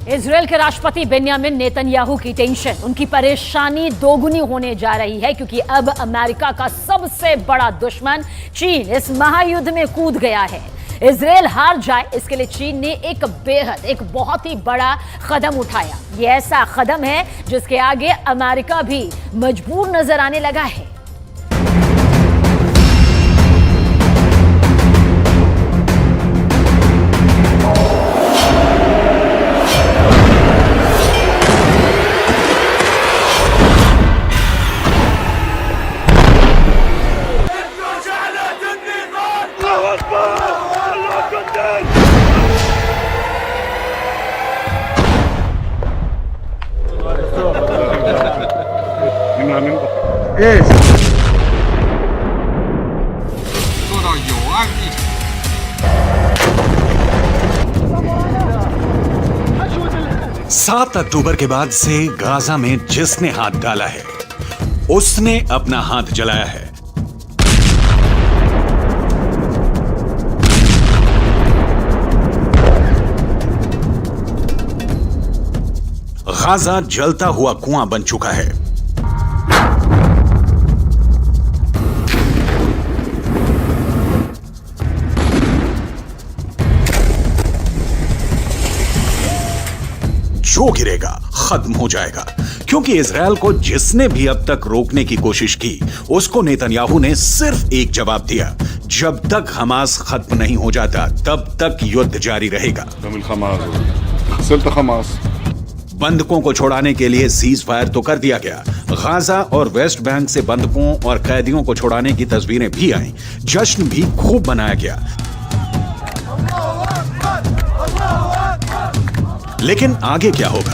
Israel के राष्ट्रपति Benjamin Netanyahu की टेंशन, उनकी परेशानी दोगुनी होने जा रही है क्योंकि अब अमेरिका का सबसे बड़ा दुश्मन चीन इस महायुद्ध में कूद गया है। इजरायल हार जाए इसके लिए चीन ने एक बहुत ही बड़ा कदम उठाया। यह ऐसा कदम है जिसके आगे अमेरिका भी मजबूर नजर आने लगा है। Yes. 做到有案必查。 7 अक्टूबर के बाद से गाजा में जिसने हाथ डाला है उसने अपना हाथ जलाया है। गाजा जलता हुआ कुआं बन चुका है। जो गिरेगा खत्म हो जाएगा, क्योंकि इजरायल को जिसने भी अब तक रोकने की कोशिश की उसको नेतन्याहू ने सिर्फ एक जवाब दिया, जब तक हमास खत्म नहीं हो जाता तब तक युद्ध जारी रहेगा। बंधकों को छोड़ाने के लिए सीज फायर तो कर दिया गया। गाजा और वेस्ट बैंक से बंधकों और कैदियों को छोड़ाने की तस्वीरें भी आईं। जश्न भी खूब मनाया गया। लेकिन आगे क्या होगा?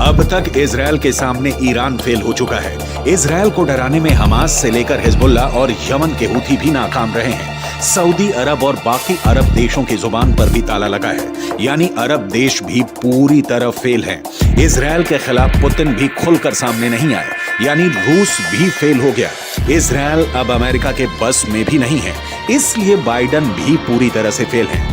अब तक इजरायल के सामने ईरान फेल हो चुका है। इजरायल को डराने में हमास से लेकर हिजबुल्लाह और यमन के हूथी भी नाकाम रहे हैं। सऊदी अरब और बाकी अरब देशों की जुबान पर भी ताला लगा है, यानी अरब देश भी पूरी तरह फेल हैं। इजरायल के खिलाफ पुतिन भी खुलकर सामने नहीं आए, यानी रूस भी फेल हो गया। इजरायल अब अमेरिका के बस में भी नहीं है, इसलिए बाइडन भी पूरी तरह से फेल हैं।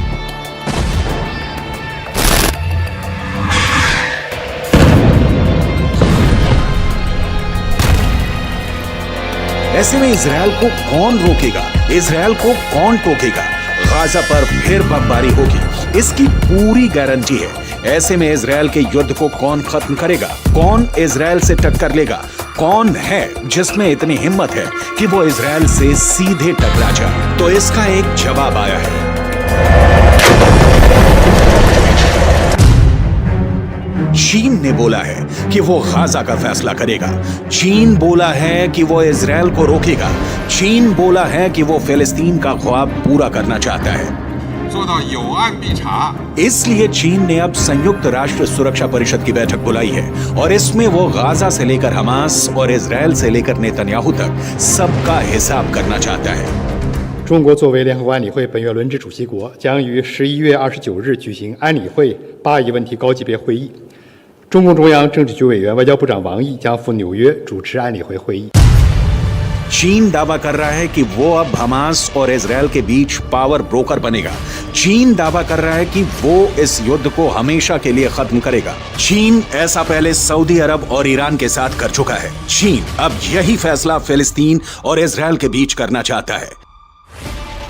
ऐसे में इजरायल को कौन रोकेगा? इजरायल को कौन टोकेगा? गाजा पर फिर बमबारी होगी, इसकी पूरी गारंटी है। ऐसे में इजरायल के युद्ध को कौन खत्म करेगा? कौन इजरायल से टक्कर लेगा? कौन है जिसमें इतनी हिम्मत है कि वो इजरायल से सीधे टकरा जाए? तो इसका एक जवाब आया है। चीन ने बोला है कि वो गाजा का फैसला करेगा। चीन बोला है कि वो इजरायल को रोकेगा। चीन बोला है कि वो फिलिस्तीन का ख्वाब पूरा करना चाहता है। 做到有案必查。 इसलिए चीन ने अब संयुक्त राष्ट्र सुरक्षा परिषद की बैठक बुलाई है और इसमें वो गाजा से लेकर हमास और इजरायल से लेकर नेतन्याहू तक सबका हिसाब करना चाहता है। 中国作为联合国安理会本月轮值主席国，将于11月29日举行安理会巴以问题高级别会议。中共中央政治局委员、外交部长王毅将赴纽约主持安理会会议。 चीन दावा कर रहा है कि वो अब हमास और इजरायल के बीच पावर ब्रोकर बनेगा। चीन दावा कर रहा है कि वो इस युद्ध को हमेशा के लिए खत्म करेगा। चीन ऐसा पहले सऊदी अरब और ईरान के साथ कर चुका है। चीन अब यही फैसला फिलिस्तीन और इजरायल के बीच करना चाहता है।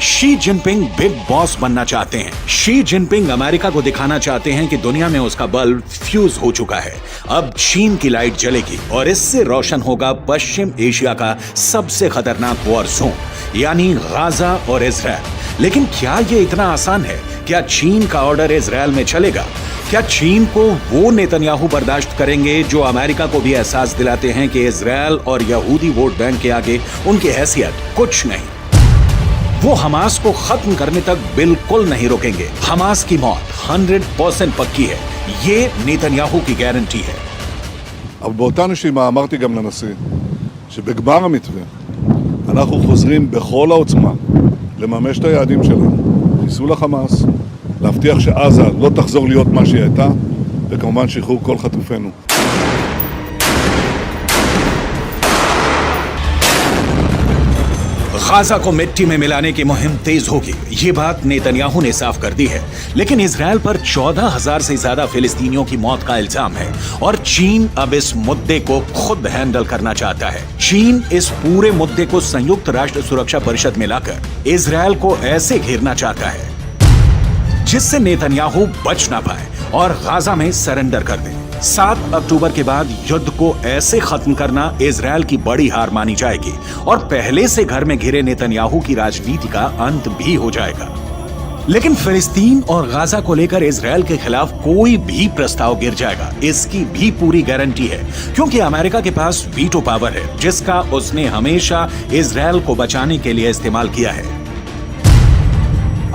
शी जिनपिंग बिग बॉस बनना चाहते हैं। शी जिनपिंग अमेरिका को दिखाना चाहते हैं कि दुनिया में उसका बल्ब फ्यूज हो चुका है। अब चीन की लाइट जलेगी और इससे रोशन होगा पश्चिम एशिया का सबसे खतरनाक वॉर जोन, यानी गाजा और इजरायल। लेकिन क्या ये इतना आसान है? क्या चीन का ऑर्डर इजरायल में चलेगा? क्या चीन को वो नेतन्याहू बर्दाश्त करेंगे जो अमेरिका को भी एहसास दिलाते हैं कि इजरायल और यहूदी वोट बैंक के आगे उनकी हैसियत कुछ नहीं? वो हमास को खत्म करने तक बिल्कुल नहीं रोकेंगे। हमास की मौत 100% पक्की है, ये नेतन्याहू की गारंटी है। אבל באותה נשימה אמרתי גם לנשיא שבגמר המתווה אנחנו חוזרים בכל העוצמה לממש את היעדים שלנו, חיסול החמאס, להבטיח שעזה לא תחזור להיות מה שהיא הייתה, וכמובן שחרור כל חטופינו. गाजा को मिट्टी में मिलाने की मुहिम तेज होगी, ये बात नेतन्याहू ने साफ कर दी है। लेकिन इजरायल पर 14,000 से ज्यादा फिलिस्तीनियों की मौत का इल्जाम है और चीन अब इस मुद्दे को खुद हैंडल करना चाहता है। चीन इस पूरे मुद्दे को संयुक्त राष्ट्र सुरक्षा परिषद में लाकर इजरायल को ऐसे घेरना चाहता है जिससे नेतन्याहू बच ना पाए और गाजा में सरेंडर कर दे। 7 अक्टूबर के बाद युद्ध को ऐसे खत्म करना इजरायल की बड़ी हार मानी जाएगी और पहले से घर में घिरे नेतन्याहू की राजनीति का अंत भी हो जाएगा। लेकिन फिलिस्तीन और गाजा को लेकर इजरायल के खिलाफ कोई भी प्रस्ताव गिर जाएगा, इसकी भी पूरी गारंटी है, क्योंकि अमेरिका के पास वीटो पावर है जिसका उसने हमेशा इजरायल को बचाने के लिए इस्तेमाल किया है।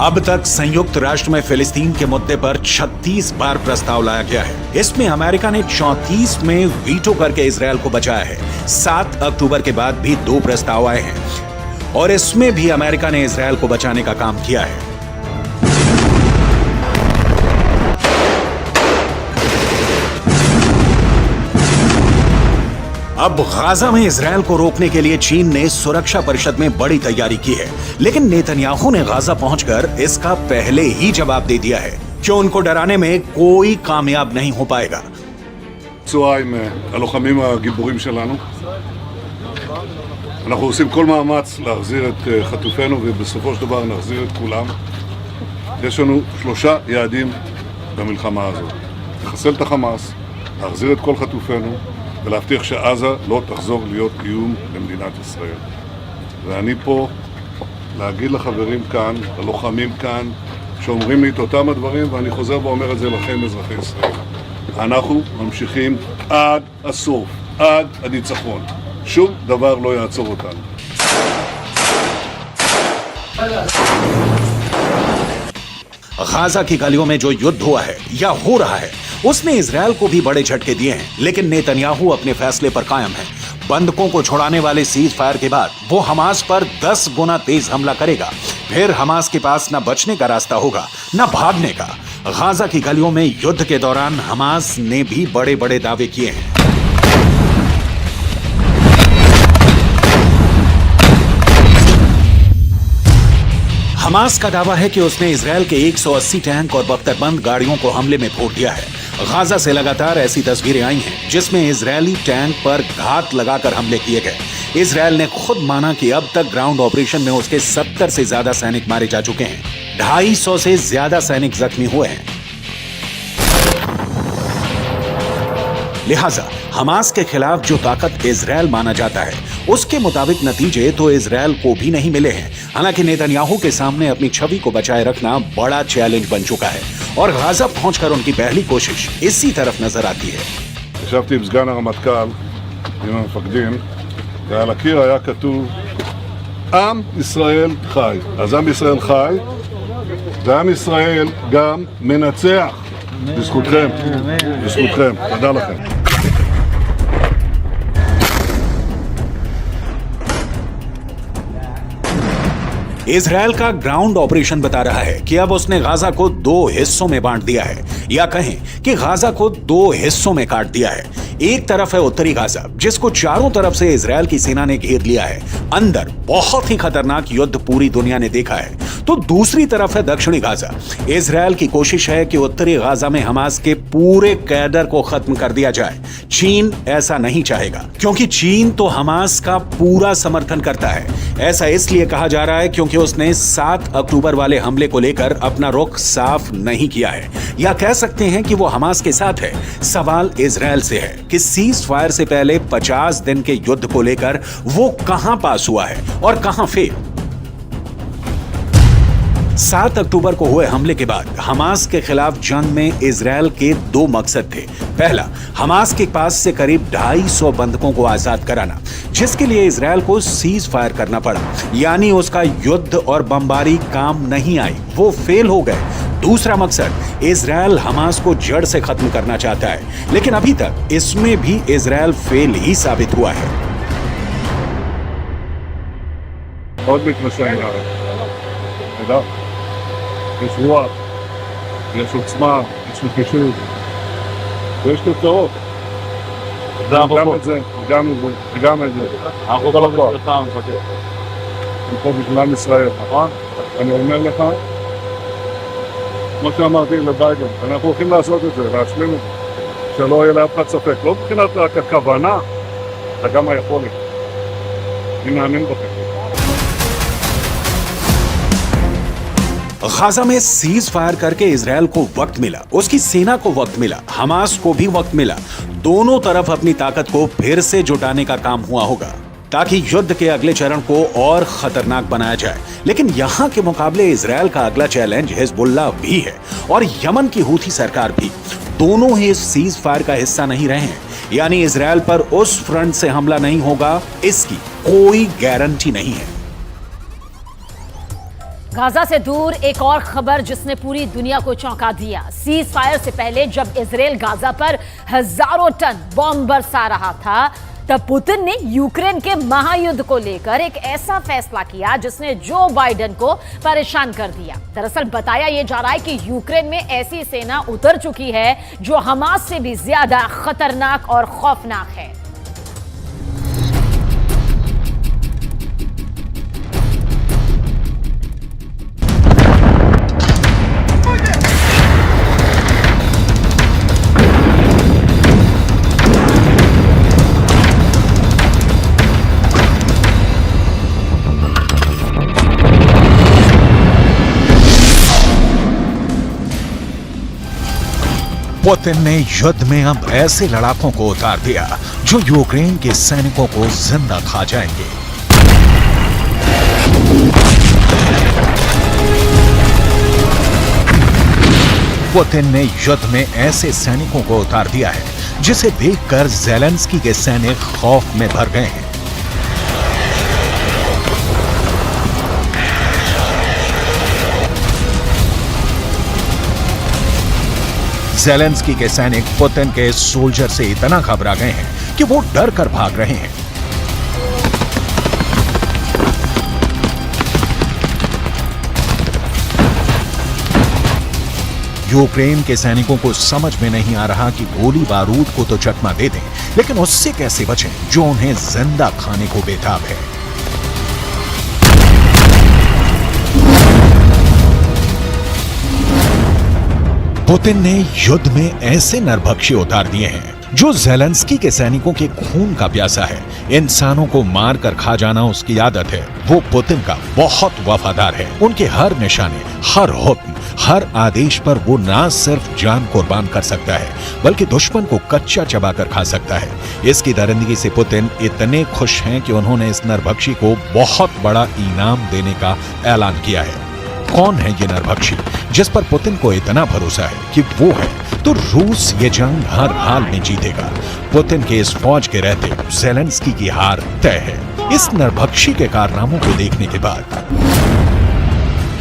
अब तक संयुक्त राष्ट्र में फिलिस्तीन के मुद्दे पर 36 बार प्रस्ताव लाया गया है। इसमें अमेरिका ने 34 में वीटो करके इजरायल को बचाया है। 7 अक्टूबर के बाद भी 2 प्रस्ताव आए हैं और इसमें भी अमेरिका ने इजरायल को बचाने का काम किया है। अब गाजा में इजरायल को रोकने के लिए चीन ने सुरक्षा परिषद में बड़ी तैयारी की है, लेकिन नेतन्याहू ने गाजा पहुंचकर इसका पहले ही जवाब दे दिया है कि उनको डराने में कोई कामयाब नहीं हो पाएगा। צהריים הלוחמים הגיבורים שלנו. אנחנו עושים כל מאמץ להחזיר את חטופינו ובסופו של דבר נחזיר את כולם. יש לנו 3 יעדים במלחמה הזאת. לחסל את החמאס, להחזיר את כל חטופינו ולהבטיח שעזה לא תחזור להיות איום למדינת ישראל. ואני פה להגיד לחברים כאן, ללוחמים כאן, שאומרים לי את אותם הדברים, ואני חוזר ואומר את זה לכם, אזרחי ישראל. אנחנו ממשיכים עד הסוף, עד הניצחון. שום דבר לא יעצור אותנו. गाजा की गलियों में जो युद्ध हुआ है या हो रहा है उसने इजरायल को भी बड़े झटके दिए हैं, लेकिन नेतन्याहू अपने फैसले पर कायम है। बंधकों को छुड़ाने वाले सीज फायर के बाद वो हमास पर 10 गुना तेज हमला करेगा। फिर हमास के पास न बचने का रास्ता होगा न भागने का। गाजा की गलियों में युद्ध के दौरान हमास ने भी बड़े बड़े दावे किए हैं। हमास का दावा है कि उसने इजरायल के 180 टैंक और बख्तरबंद गाड़ियों को हमले में फोड़ दिया है। गाजा से लगातार ऐसी तस्वीरें आई हैं जिसमें इजरायली टैंक पर घात लगाकर हमले किए गए। इजरायल ने खुद माना कि अब तक ग्राउंड ऑपरेशन में उसके 70 से ज्यादा सैनिक मारे जा चुके हैं, 250 से ज्यादा सैनिक जख्मी हुए हैं। लिहाजा हमास के खिलाफ जो ताकत इजरायल माना जाता है उसके मुताबिक नतीजे तो इजरायल को भी नहीं मिले हैं। हालांकि नेतन्याहू के सामने अपनी छवि को बचाए रखना बड़ा चैलेंज बन चुका है और गाजा पहुंचकर उनकी पहली कोशिश इसी तरफ नजर आती है। ישבתי עם סגן הרמטכ"ל, עם המפקדים, ועל הקיר היה כתוב עם ישראל חי. אז עם ישראל חי, ועם ישראל גם מנצח. בזכותכם, בזכותכם. תודה לכם. इजरायल का ग्राउंड ऑपरेशन बता रहा है कि अब उसने गाजा को 2 हिस्सों में बांट दिया है, या कहें कि गाजा को 2 हिस्सों में काट दिया है। एक तरफ है उत्तरी गाजा जिसको चारों तरफ से इजरायल की सेना ने घेर लिया है। अंदर बहुत ही खतरनाक युद्ध पूरी दुनिया ने देखा है। तो दूसरी तरफ है दक्षिणी गाजा। इजरायल की कोशिश है कि उत्तरी गाजा में हमास के पूरे कैडर को खत्म कर दिया जाए। चीन ऐसा नहीं चाहेगा क्योंकि चीन तो हमास का पूरा समर्थन करता है। ऐसा इसलिए कहा जा रहा है क्योंकि उसने 7 अक्टूबर वाले हमले को लेकर अपना रुख साफ नहीं किया है, या कह सकते हैं कि वो हमास के साथ है। सवाल इजरायल से है कि सीज फायर से पहले 50 दिन के युद्ध को लेकर वो कहां पास हुआ है और कहां फेल। 7 अक्टूबर को हुए हमले के बाद हमास के खिलाफ जंग में इजरायल के 2 मकसद थे। पहला, हमास के पास से करीब 250 बंधकों को आजाद कराना, जिसके लिए इजरायल को सीज फायर करना पड़ा, यानी उसका युद्ध और बमबारी काम नहीं आई, वो फेल हो गए। दूसरा मकसद, इजरायल हमास को जड़ से खत्म करना चाहता है, लेकिन अभी तक इसमें भी इजरायल फेल ही साबित हुआ है। מאוד מתנשא עם הארץ. תדע, יש רוח, יש עוצמה, יש נחישות, ויש תוצאות. גם את זה, גם את זה. אנחנו כל הכוח. הם פה בגלל ישראל, נכון? אני אומר לך, כמו שאמרתי לביידן, אנחנו הולכים לעשות את זה, להשלים את זה, שלא יהיה לאף אחד ספק, לא מבחינת רק הכוונה, אלא גם היכולת. אני מאמין בכם. गाजा में सीज फायर करके इजरायल को वक्त मिला, उसकी सेना को वक्त मिला, हमास को भी वक्त मिला। दोनों तरफ अपनी ताकत को फिर से जुटाने का काम हुआ होगा ताकि युद्ध के अगले चरण को और खतरनाक बनाया जाए। लेकिन यहाँ के मुकाबले इजरायल का अगला चैलेंज हिजबुल्लाह भी है और यमन की हूथी सरकार भी। दोनों ही इस सीज फायर का हिस्सा नहीं रहे हैं, यानी इजरायल पर उस फ्रंट से हमला नहीं होगा, इसकी कोई गारंटी नहीं है। गाजा से दूर एक और खबर जिसने पूरी दुनिया को चौंका दिया। सीज फायर से पहले जब इजराइल गाजा पर हजारों टन बॉम्ब बरसा रहा था, तब पुतिन ने यूक्रेन के महायुद्ध को लेकर एक ऐसा फैसला किया जिसने जो बाइडेन को परेशान कर दिया। दरअसल बताया यह जा रहा है कि यूक्रेन में ऐसी सेना उतर चुकी है जो हमास से भी ज्यादा खतरनाक और खौफनाक है। पुतिन ने युद्ध में अब ऐसे लड़ाकों को उतार दिया जो यूक्रेन के सैनिकों को जिंदा खा जाएंगे। पुतिन ने युद्ध में ऐसे सैनिकों को उतार दिया है जिसे देखकर ज़ेलेंस्की के सैनिक खौफ में भर गए हैं। ज़ेलेंस्की के सैनिक पुतिन के सोल्जर से इतना घबरा गए हैं कि वो डर कर भाग रहे हैं। यूक्रेन के सैनिकों को समझ में नहीं आ रहा कि गोली बारूद को तो चकमा दे दें, लेकिन उससे कैसे बचें जो उन्हें जिंदा खाने को बेताब है। पुतिन ने युद्ध में ऐसे नरभक्षी उतार दिए हैं जो ज़ेलेंस्की के सैनिकों के खून का प्यासा है। इंसानों को मार कर खा जाना उसकी आदत है। वो पुतिन का बहुत वफादार है। उनके हर निशाने, हर हुक्म, हर आदेश पर वो ना सिर्फ जान कुर्बान कर सकता है बल्कि दुश्मन को कच्चा चबाकर खा सकता है। इसकी दरिंदगी से पुतिन इतने खुश हैं कि उन्होंने इस नरभक्षी को बहुत बड़ा इनाम देने का ऐलान किया है। कौन है ये नरभक्षी जिस पर पुतिन को इतना भरोसा है कि वो है तो रूस ये जंग हर हाल में जीतेगा। पुतिन के इस फौज के रहते ज़ेलेंस्की की हार तय है। इस नरभक्षी के कारनामों को देखने के बाद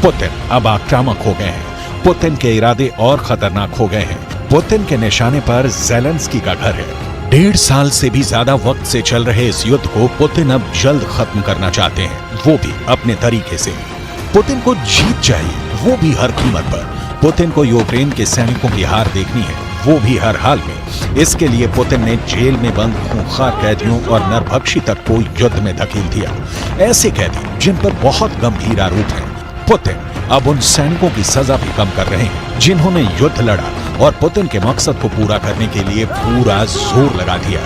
पुतिन अब आक्रामक हो गए हैं। पुतिन के इरादे और खतरनाक हो गए हैं। पुतिन के निशाने पर ज़ेलेंस्की का घर है। 1.5 साल से भी ज्यादा वक्त से चल रहे इस युद्ध को पुतिन अब जल्द खत्म करना चाहते हैं, वो भी अपने तरीके से। पुतिन को जीत चाहिए, वो भी हर कीमत पर। पुतिन को यूक्रेन के सैनिकों की हार देखनी है, वो भी हर हाल में। इसके लिए पुतिन ने जेल में बंद खूंखार कैदियों और नरभक्षी तक को युद्ध में धकेल दिया। ऐसे कैदी जिन पर बहुत गंभीर आरोप हैं। पुतिन अब उन सैनिकों की सजा भी कम कर रहे हैं जिन्होंने युद्ध लड़ा और पुतिन के मकसद को पूरा करने के लिए पूरा जोर लगा दिया।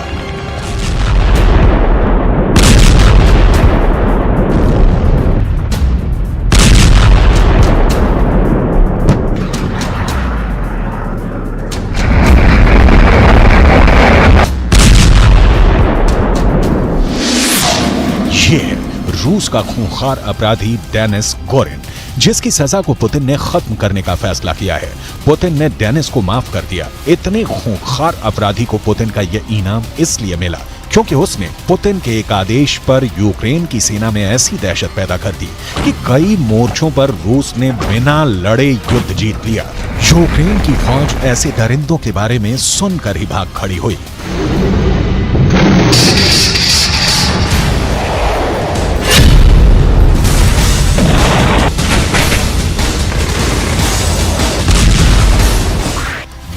ये है रूस का खूंखार अपराधी डेनिस गोरिन, जिसकी सजा को पुतिन ने खत्म करने का फैसला किया है। पुतिन ने डेनिस को माफ कर दिया। इतने खूंखार अपराधी को पुतिन का यह इनाम इसलिए मिला क्योंकि उसने पुतिन के एक आदेश पर यूक्रेन की सेना में ऐसी दहशत पैदा कर दी कि कई मोर्चों पर रूस ने बिना लड़े युद्ध जीत लिया। यूक्रेन की फौज ऐसे दरिंदों के बारे में सुनकर ही भाग खड़ी हुई।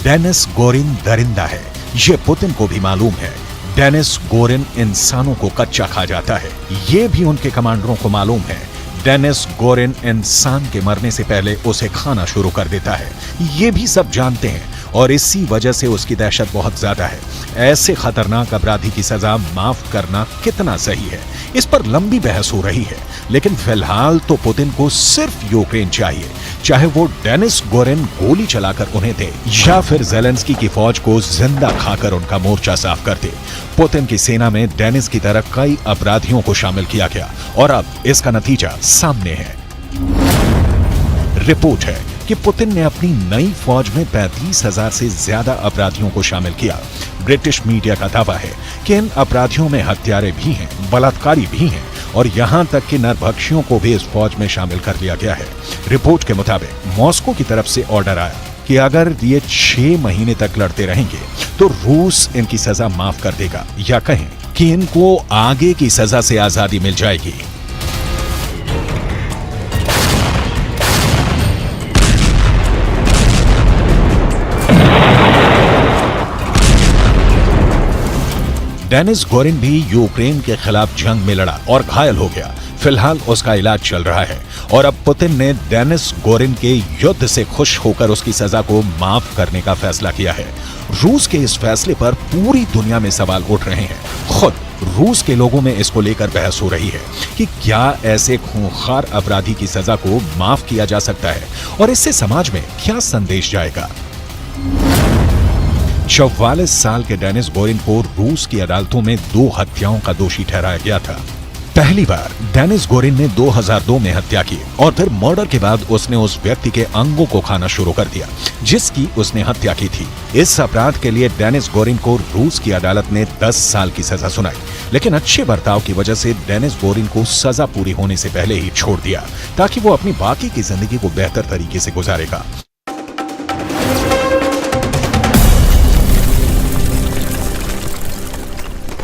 डेनिस गोरिन दरिंदा है, ये पुतिन को भी मालूम है। डेनिस गोरिन इंसानों को कच्चा खा जाता है, ये भी उनके कमांडरों को मालूम है। डेनिस गोरिन इंसान के मरने से पहले उसे खाना शुरू कर देता है। ये भी सब जानते हैं और इसी वजह से उसकी दहशत बहुत ज्यादा है। ऐसे खतरनाक अपराधी की सजा माफ करना कितना सही है, इस पर लंबी बहस हो रही है। लेकिन फिलहाल तो पुतिन को सिर्फ यूक्रेन चाहिए, चाहे वो डेनिस गोरिन गोली चलाकर उन्हें दे या फिर जेलेंस्की की फौज को जिंदा खाकर उनका मोर्चा साफ कर दे। पुतिन की सेना में डेनिस की तरह कई अपराधियों को शामिल किया गया और अब इसका नतीजा सामने है। रिपोर्ट है कि पुतिन ने अपनी नई फौज में 35,000 से ज्यादा अपराधियों को शामिल किया। ब्रिटिश मीडिया का दावा है कि इन अपराधियों में हत्यारे भी हैं, बलात्कारी भी हैं और यहां तक कि नरभक्षियों को भी इस फौज में शामिल कर लिया गया है। रिपोर्ट के मुताबिक मॉस्को की तरफ से ऑर्डर आया कि अगर ये 6 महीने तक लड़ते रहेंगे तो रूस इनकी सजा माफ कर देगा, या कहें कि इनको आगे की सजा से आजादी मिल जाएगी। डेनिस गोरिन भी यूक्रेन के खिलाफ जंग में लड़ा और घायल हो गया। फिलहाल उसका इलाज चल रहा है और अब पुतिन ने डेनिस गोरिन के युद्ध से खुश होकर उसकी सजा को माफ करने का फैसला किया है। रूस के इस फैसले पर पूरी दुनिया में सवाल उठ रहे हैं। खुद रूस के लोगों में इसको लेकर बहस हो रही है कि क्या ऐसे खूंखार अपराधी की सजा को माफ किया जा सकता है और इससे समाज में क्या संदेश जाएगा। 44 साल के डेनिस गोरिन को रूस की अदालतों में 2 हत्याओं का दोषी ठहराया गया था। पहली बार डेनिस गोरिन ने 2002 में हत्या की और फिर मर्डर के बाद उसने उस व्यक्ति के अंगों को खाना शुरू कर दिया जिसकी उसने हत्या की थी। इस अपराध के लिए डेनिस गोरिन को रूस की अदालत ने 10 साल की सजा सुनाई, लेकिन अच्छे बर्ताव की वजह से डेनिस गोरिन को सजा पूरी होने से पहले ही छोड़ दिया ताकि वो अपनी बाकी की जिंदगी को बेहतर तरीके से गुजारेगा।